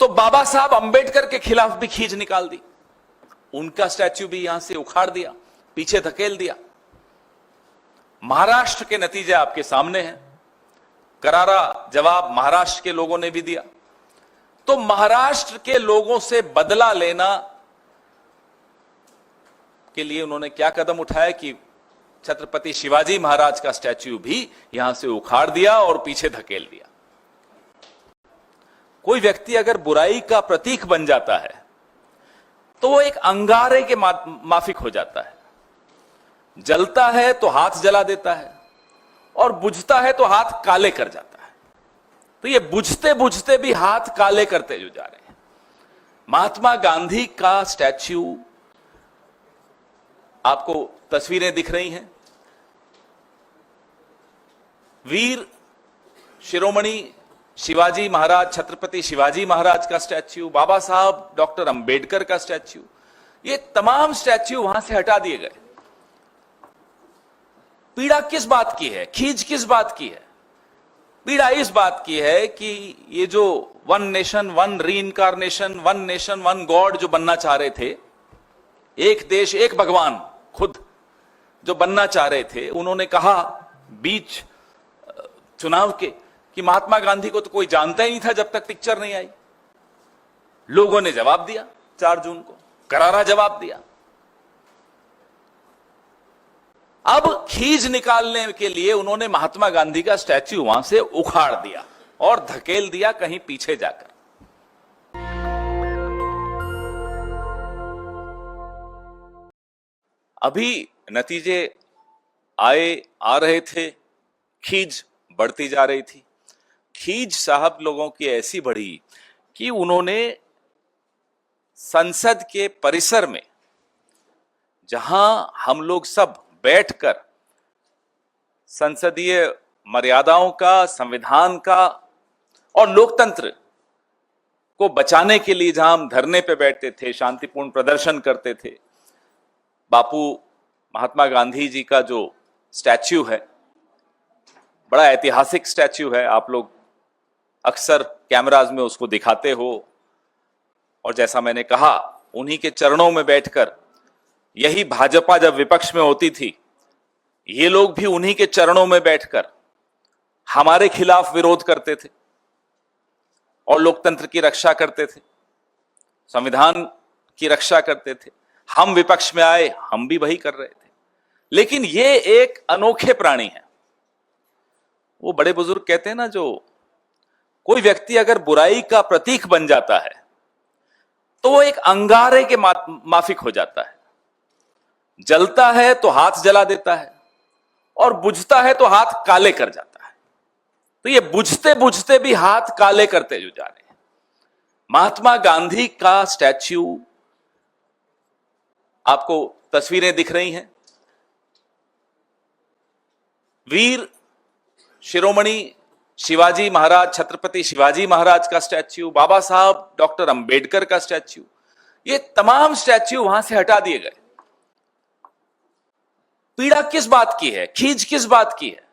तो बाबा साहब अंबेडकर के खिलाफ भी खींच निकाल दी, उनका स्टैच्यू भी यहां से उखाड़ दिया, पीछे धकेल दिया। महाराष्ट्र के नतीजे आपके सामने हैं, करारा जवाब महाराष्ट्र के लोगों ने भी दिया। तो महाराष्ट्र के लोगों से बदला लेना के लिए उन्होंने क्या कदम उठाया कि छत्रपति शिवाजी महाराज का स्टैच्यू भी यहां से उखाड़ दिया और पीछे धकेल दिया। कोई व्यक्ति अगर बुराई का प्रतीक बन जाता है तो वो एक अंगारे के माफिक हो जाता है। जलता है तो हाथ जला देता है और बुझता है तो हाथ काले कर जाता है। तो ये बुझते बुझते भी हाथ काले करते जो जा रहे हैं। महात्मा गांधी का स्टैच्यू, आपको तस्वीरें दिख रही हैं, वीर शिरोमणि शिवाजी महाराज, छत्रपति शिवाजी महाराज का स्टैच्यू, बाबा साहब डॉक्टर अंबेडकर का स्टैच्यू, ये तमाम स्टैच्यू वहां से हटा दिए गए। पीड़ा किस बात की है, खींच किस बात की है? पीड़ा इस बात की है कि ये जो one nation one reincarnation, one nation one God जो बनना चाह रहे थे, एक देश एक भगवान खुद जो बनना चाह रहे थे, उन्होंने कहा बीच चुनाव के कि महात्मा गांधी को तो कोई जानता ही नहीं था जब तक पिक्चर नहीं आई। लोगों ने जवाब दिया, 4 जून को करारा जवाब दिया। अब खींच निकालने के लिए उन्होंने महात्मा गांधी का स्टैच्यू वहां से उखाड़ दिया और धकेल दिया कहीं पीछे जाकर। अभी नतीजे आ रहे थे, खींच बढ़ती जा रही थी। खींच साहब लोगों की ऐसी बढ़ी कि उन्होंने संसद के परिसर में, जहां हम लोग सब बैठकर संसदीय मर्यादाओं का, संविधान का और लोकतंत्र को बचाने के लिए जहां हम धरने पे बैठते थे, शांतिपूर्ण प्रदर्शन करते थे, बापू महात्मा गांधी जी का जो स्टैच्यू है, बड़ा ऐतिहासिक स्टैच्यू है। आप लोग अक्सर कैमराज में उसको दिखाते हो, और जैसा मैंने कहा, उन्हीं के चरणों में बैठकर, यही भाजपा जब विपक्ष में होती थी, ये लोग भी उन्हीं के चरणों में बैठकर हमारे खिलाफ विरोध करते थे और लोकतंत्र की रक्षा करते थे, संविधान की रक्षा करते थे। हम विपक्ष में आए, हम भी वही कर रहे थे। लेकिन ये एक अनोखे प्राणी है। वो बड़े बुजुर्ग कहते हैं ना, जो कोई व्यक्ति अगर बुराई का प्रतीक बन जाता है तो वो एक अंगारे के माफिक हो जाता है। जलता है तो हाथ जला देता है और बुझता है तो हाथ काले कर जाता है। तो ये बुझते बुझते भी हाथ काले करते जो जा रहे हैं। महात्मा गांधी का स्टैच्यू, आपको तस्वीरें दिख रही हैं, वीर शिरोमणि शिवाजी महाराज, छत्रपति शिवाजी महाराज का स्टैच्यू, बाबा साहब डॉक्टर अंबेडकर का स्टैच्यू, ये तमाम स्टैच्यू वहां से हटा दिए गए। पीड़ा किस बात की है, खींच किस बात की है?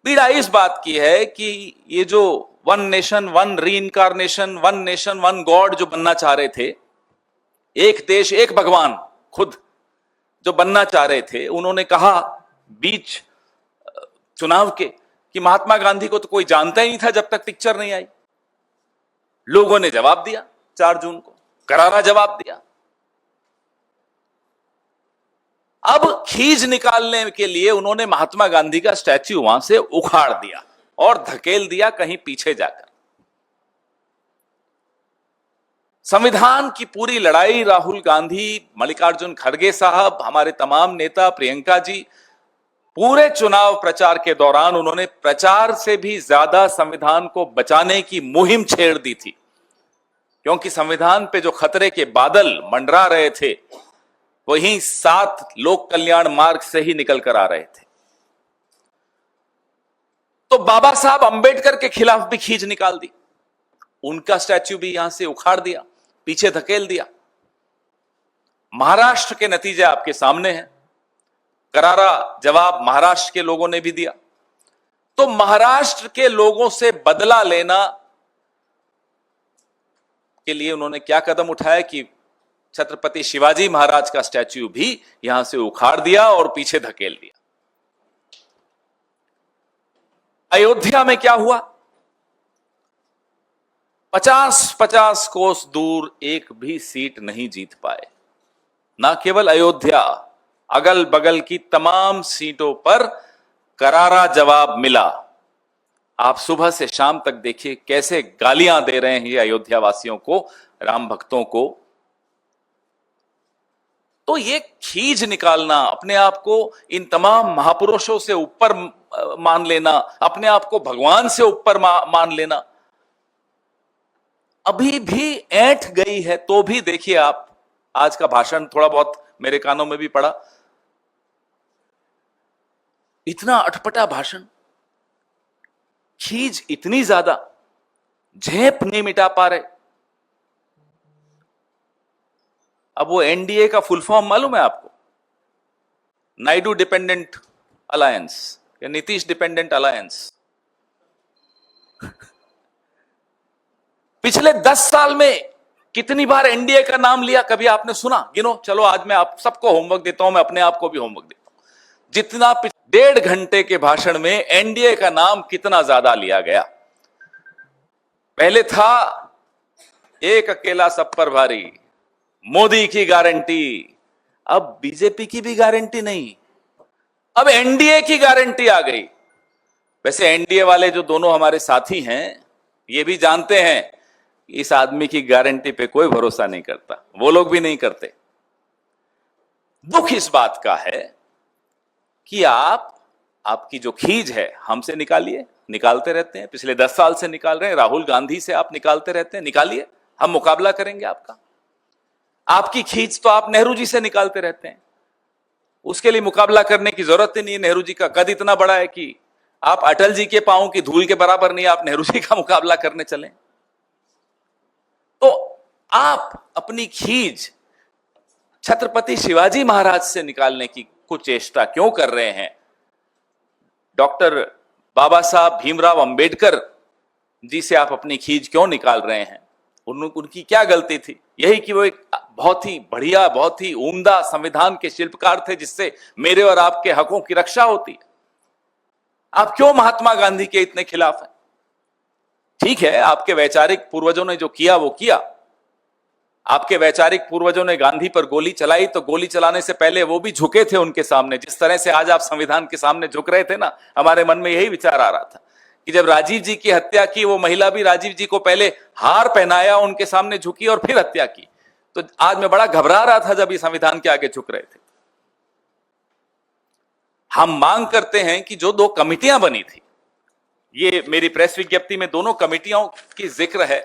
पीड़ा इस बात की है कि ये जो one nation one reincarnation, one nation one God जो बनना चाह रहे थे, एक देश एक भगवान खुद जो बनना चाह रहे थे, उन्होंने कहा बीच चुनाव के कि महात्मा गांधी को तो कोई जानता ही नहीं था जब तक पिक्चर नहीं आई। लोगों ने जवाब दिया, 4 जून को करारा जवाब दिया। अब खींच निकालने के लिए उन्होंने महात्मा गांधी का स्टैच्यू वहां से उखाड़ दिया और धकेल दिया कहीं पीछे जाकर। संविधान की पूरी लड़ाई राहुल गांधी, मल्लिकार्जुन खड़गे साहब, हमारे तमाम नेता, प्रियंका जी, पूरे चुनाव प्रचार के दौरान उन्होंने प्रचार से भी ज्यादा संविधान को बचाने की मुहिम छेड़ दी थी, क्योंकि संविधान पे जो खतरे के बादल मंडरा रहे थे, वही 7 लोक कल्याण मार्ग से ही निकल कर आ रहे थे। तो बाबा साहब अंबेडकर के खिलाफ भी खींच निकाल दी, उनका स्टैच्यू भी यहां से उखाड़ दिया, पीछे धकेल दिया। महाराष्ट्र के नतीजे आपके सामने हैं, करारा जवाब महाराष्ट्र के लोगों ने भी दिया। तो महाराष्ट्र के लोगों से बदला लेना के लिए उन्होंने क्या कदम उठाया कि छत्रपति शिवाजी महाराज का स्टैच्यू भी यहां से उखाड़ दिया और पीछे धकेल दिया। अयोध्या में क्या हुआ? 50-50 कोस दूर एक भी सीट नहीं जीत पाए। ना केवल अयोध्या, अगल बगल की तमाम सीटों पर करारा जवाब मिला। आप सुबह से शाम तक देखिए कैसे गालियां दे रहे हैं ये अयोध्या वासियों को, राम भक्तों को। तो ये खींच निकालना, अपने आप को इन तमाम महापुरुषों से ऊपर मान लेना, अपने आप को भगवान से ऊपर मान लेना, अभी भी ऐंठ गई है। तो भी देखिए आप, आज का भाषण थोड़ा बहुत मेरे कानों में भी पड़ा, इतना अटपटा भाषण, खींच इतनी ज्यादा, झेप नहीं मिटा पा रहे। अब वो एनडीए का फुल फॉर्म मालूम है आपको? नायडू डिपेंडेंट अलायंस या नीतीश डिपेंडेंट अलायंस। पिछले 10 साल में कितनी बार एनडीए का नाम लिया, कभी आपने सुना? गिनो। चलो आज मैं आप सबको होमवर्क देता हूं, मैं अपने आप को भी होमवर्क देता हूं। जितना 1.5 घंटे के भाषण में एनडीए का नाम कितना ज्यादा लिया गया। पहले था एक अकेला सब पर भारी, मोदी की गारंटी, अब बीजेपी की भी गारंटी नहीं, अब एनडीए की गारंटी आ गई। वैसे एनडीए वाले जो दोनों हमारे साथी हैं, ये भी जानते हैं इस आदमी की गारंटी पे कोई भरोसा नहीं करता, वो लोग भी नहीं करते। दुख इस बात का है कि आपकी जो खींच है हमसे निकालिए, निकालते रहते हैं, पिछले 10 साल से निकाल रहे हैं, राहुल गांधी से आप निकालते रहते हैं, निकालिए, हम मुकाबला करेंगे आपका। आपकी खींच तो आप नेहरू जी से निकालते रहते हैं, उसके लिए मुकाबला करने की जरूरत ही नहीं है। नेहरू जी का कद इतना बड़ा है कि आप अटल जी के पांव की धूल के बराबर नहीं, आप नेहरू जी का मुकाबला करने चलें। तो आप अपनी खींच छत्रपति शिवाजी महाराज से निकालने की कुछ चेष्टा क्यों कर रहे हैं? डॉक्टर बाबा साहब भीमराव अंबेडकर जी से आप अपनी खींच क्यों निकाल रहे हैं? उनकी क्या गलती थी? यही कि वो एक बहुत ही बढ़िया, बहुत ही उम्दा संविधान के शिल्पकार थे, जिससे मेरे और आपके हकों की रक्षा होती है। आप क्यों महात्मा गांधी के इतने खिलाफ हैं? ठीक है, आपके वैचारिक पूर्वजों ने जो किया वो किया। आपके वैचारिक पूर्वजों ने गांधी पर गोली चलाई, तो गोली चलाने से पहले वो भी झुके थे उनके सामने। जिस तरह से आज आप संविधान के सामने झुक रहे थे ना, हमारे मन में यही विचार आ रहा था कि जब राजीव जी की हत्या की, वो महिला भी राजीव जी को पहले हार पहनाया, उनके सामने झुकी और फिर हत्या की। तो आज मैं बड़ा घबरा रहा था जब ये संविधान के आगे झुक रहे थे। हम मांग करते हैं कि जो 2 कमिटियां बनी थी, ये मेरी प्रेस विज्ञप्ति में दोनों कमिटियों की जिक्र है।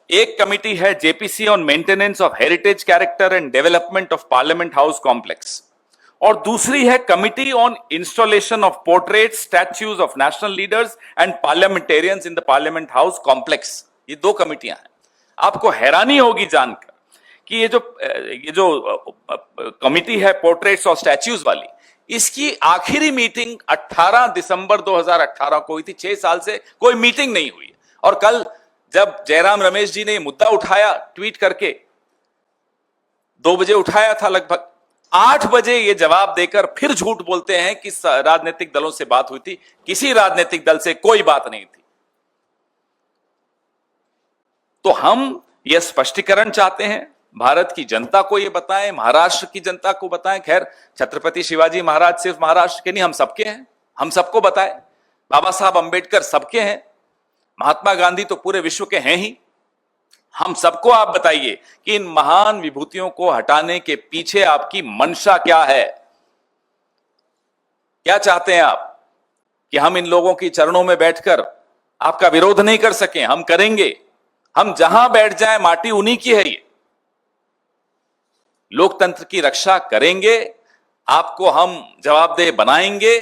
एक कमिटी है JPC on maintenance of heritage character and development of parliament house complex, और दूसरी है committee on installation of portrait statues of national leaders and parliamentarians in the parliament house complex. ये 2 कमिटियां हैं। आपको हैरानी होगी जानकर कि ये जो कमिटी है पोर्ट्रेट्स और स्टैच्यूज वाली, इसकी आखिरी मीटिंग 18 दिसंबर 2018 को हुई थी। 6 साल से कोई मीटिंग नहीं हुई। और कल जब जयराम रमेश जी ने मुद्दा उठाया ट्वीट करके, 2 बजे उठाया था, लगभग 8 बजे ये जवाब देकर फिर झूठ बोलते हैं कि राजनीतिक दलों से बात हुई थी। किसी राजनीतिक दल से कोई बात नहीं थी। तो हम यह स्पष्टीकरण चाहते हैं, भारत की जनता को ये बताएं, महाराष्ट्र की जनता को बताएं। खैर, छत्रपति शिवाजी महाराज सिर्फ महाराष्ट्र के नहीं, हम सबके हैं, हम सबको बताएं। बाबा साहब अंबेडकर सबके हैं, महात्मा गांधी तो पूरे विश्व के हैं ही। हम सबको आप बताइए कि इन महान विभूतियों को हटाने के पीछे आपकी मंशा क्या है? क्या चाहते हैं आप? कि हम इन लोगों की चरणों में बैठकर आपका विरोध नहीं कर सकें? हम करेंगे। हम जहां बैठ जाएं, माटी उन्हीं की है। ये लोकतंत्र की रक्षा करेंगे, आपको हम जवाबदेह बनाएंगे,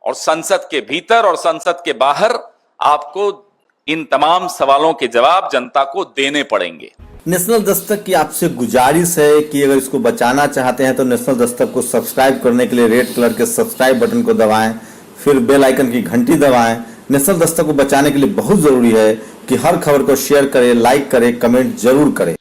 और संसद के भीतर और संसद के बाहर आपको इन तमाम सवालों के जवाब जनता को देने पड़ेंगे। नेशनल दस्तक की आपसे गुजारिश है कि अगर इसको बचाना चाहते हैं तो नेशनल दस्तक को सब्सक्राइब करने के लिए रेड कलर के सब्सक्राइब बटन को दबाएं, फिर बेल आइकन की घंटी दबाएं। नेशनल दस्तक को बचाने के लिए बहुत जरूरी है की हर खबर को शेयर करें, लाइक करें, कमेंट जरूर करें।